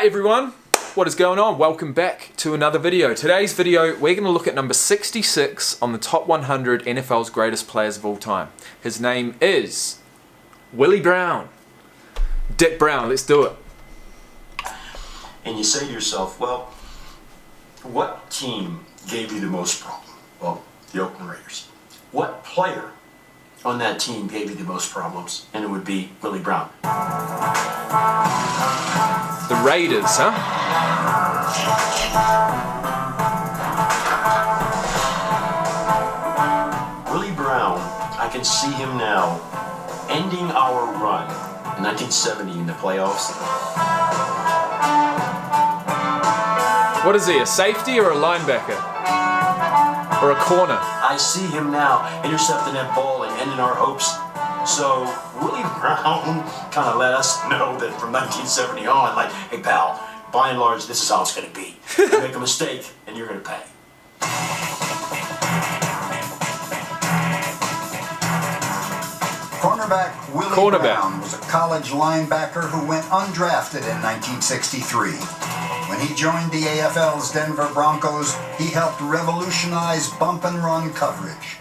everyone, what is going on? Welcome back to another video. Today's video, we're going to look at number 66 on the top 100 NFL's greatest players of all time. His name is Willie Brown. Dick Brown, let's do it. And you say to yourself, well, what team gave you the most problem? Well, the Oakland Raiders. What player on that team gave you the most problems? And it would be Willie Brown. The Raiders, huh? Willie Brown, I can see him now ending our run in 1970 in the playoffs. What is he, a safety or a linebacker? Or a corner? I see him now intercepting that ball and ending our hopes. So Willie Brown kind of let us know that from 1970 on, like, hey pal, by and large, this is how it's going to be. You make a mistake, and you're going to pay. Cornerback Willie Brown was a college linebacker who went undrafted in 1963. When he joined the AFL's Denver Broncos, he helped revolutionize bump and run coverage.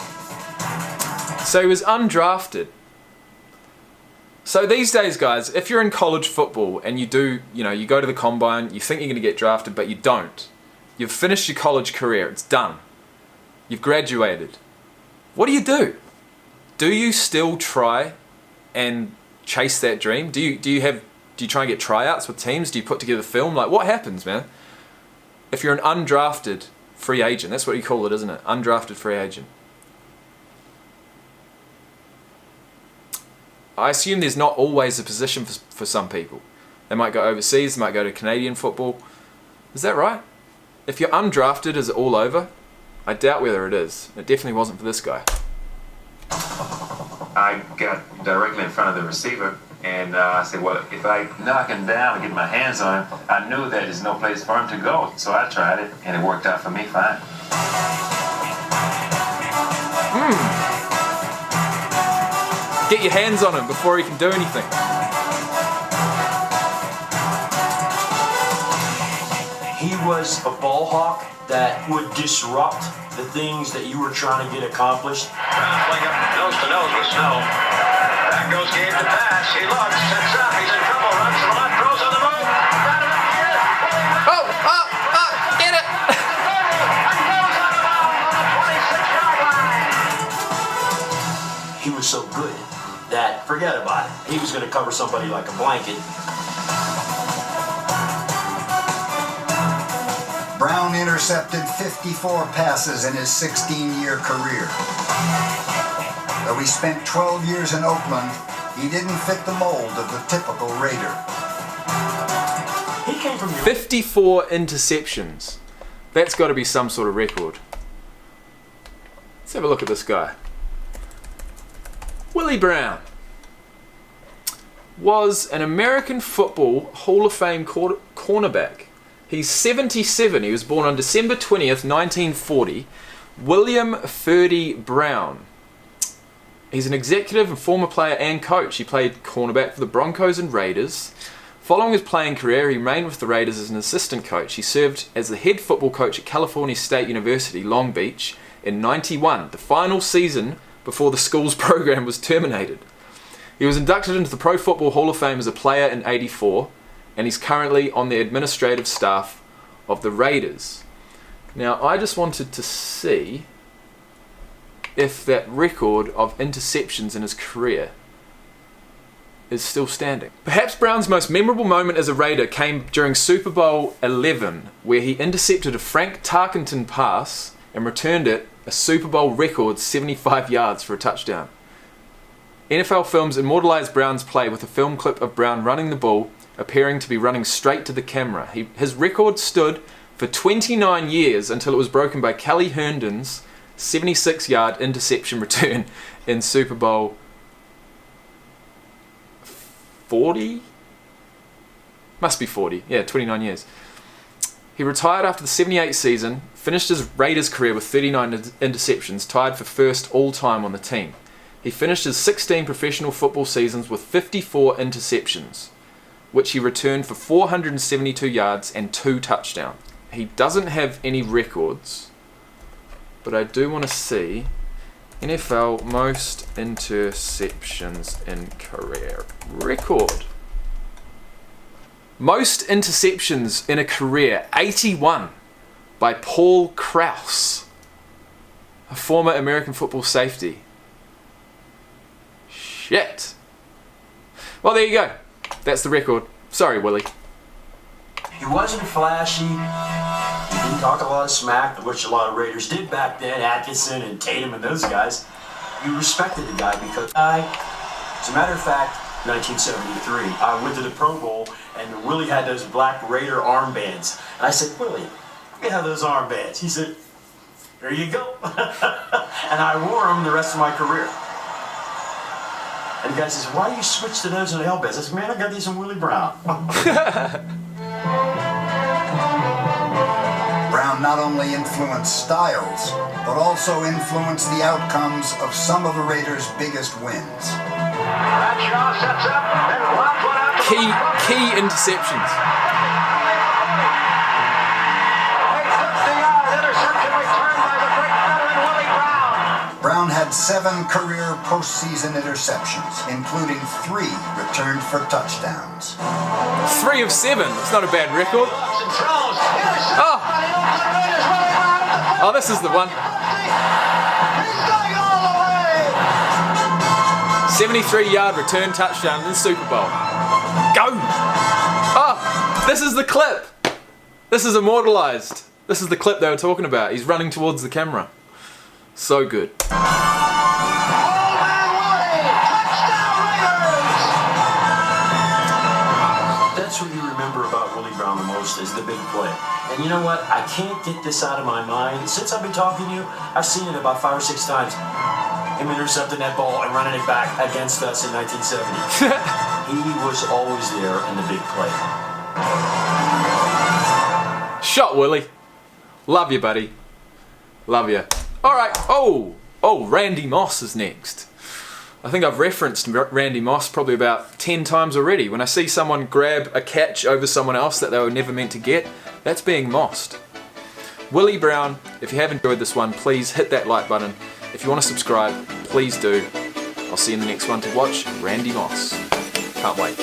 So he was undrafted. So these days, guys, if you're in college football and you do, you go to the combine, you think you're going to get drafted, but you don't. You've finished your college career. It's done. You've graduated. What do? Do you still try and chase that dream? Do you try and get tryouts with teams? Do you put together film? Like, what happens, man? If you're an undrafted free agent, that's what you call it, isn't it? Undrafted free agent. I assume there's not always a position for some people. They might go overseas, they might go to Canadian football. Is that right? If you're undrafted, is it all over? I doubt whether it is. It definitely wasn't for this guy. I got directly in front of the receiver, and I said, well, if I knock him down and get my hands on him, I knew that there's no place for him to go. So I tried it, and it worked out for me fine. Get your hands on him before he can do anything. He was a ball hawk that would disrupt the things that you were trying to get accomplished. Brown playing up nose to nose with Snow. Back goes Gabe to pass. He looks, sets up, he's in trouble, runs to the left, throws on the move. Got it up here. Get it! And goes out of bounds on the 26-yard line. He was so good that, forget about it, he was going to cover somebody like a blanket. Brown intercepted 54 passes in his 16-year career. Though he spent 12 years in Oakland, he didn't fit the mold of the typical Raider. He came from 54 interceptions. That's got to be some sort of record. Let's have a look at this guy. Willie Brown was an American football Hall of Fame cornerback. He's 77. He was born on December 20th, 1940. William Ferdy Brown. He's an executive and former player and coach. He played cornerback for the Broncos and Raiders. Following his playing career, he remained with the Raiders as an assistant coach. He served as the head football coach at California State University, Long Beach, in '91, the final season before the school's program was terminated. He was inducted into the Pro Football Hall of Fame as a player in '84, and he's currently on the administrative staff of the Raiders. Now, I just wanted to see if that record of interceptions in his career is still standing. Perhaps Brown's most memorable moment as a Raider came during Super Bowl 11, where he intercepted a Frank Tarkenton pass and returned it a Super Bowl record 75 yards for a touchdown. NFL Films immortalized Brown's play with a film clip of Brown running the ball, appearing to be running straight to the camera. His record stood for 29 years until it was broken by Kelly Herndon's 76-yard interception return in Super Bowl 40? Must be 40. Yeah, 29 years. He retired after the 78 season, finished his Raiders career with 39 interceptions, tied for first all-time on the team. He finished his 16 professional football seasons with 54 interceptions. which he returned for 472 yards and 2 touchdowns. He doesn't have any records, but I do want to see NFL most interceptions in career. Record. Most interceptions in a career, 81, by Paul Krause, a former American football safety. Shit. Well, there you go. That's the record. Sorry, Willie. He wasn't flashy. He didn't talk a lot of smack, which a lot of Raiders did back then. Atkinson and Tatum and those guys. You respected the guy because as a matter of fact, 1973, I went to the Pro Bowl and Willie had those black Raider armbands. And I said, Willie, let me have those armbands. He said, there you go. And I wore them the rest of my career. And the guy says, why do you switch to those and the L-bands? I said, man, I got these from Willie Brown. Brown not only influenced styles, but also influenced the outcomes of some of the Raiders' biggest wins. Bradshaw sets up and lobs one out. Key interceptions. A 50-yard interception returned by the great veteran Willie Brown. Brown had 7 career postseason interceptions, including 3 returned for touchdowns. 3 of 7. It's not a bad record. Looks and throws. Intercepted Oh. by the Oakland Raiders. Willie Brown at the 50. Oh, this is the one. He's going all the way. 73-yard return touchdown in the Super Bowl. Go! Oh, this is the clip. This is immortalized. This is the clip they were talking about. He's running towards the camera. So good. Old man Willie. Touchdown Raiders. That's what you remember about Willie Brown the most is the big play. And you know what? I can't get this out of my mind. Since I've been talking to you, I've seen it about 5 or 6 times. Him intercepting that ball and running it back against us in 1970. He was always there in the big play. Shot, Willie. Love you, buddy. Love you. All right. Oh, Randy Moss is next. I think I've referenced Randy Moss probably about 10 times already. When I see someone grab a catch over someone else that they were never meant to get, that's being mossed. Willie Brown, if you have enjoyed this one, please hit that like button. If you want to subscribe, please do. I'll see you in the next one to watch Randy Moss. Can't wait.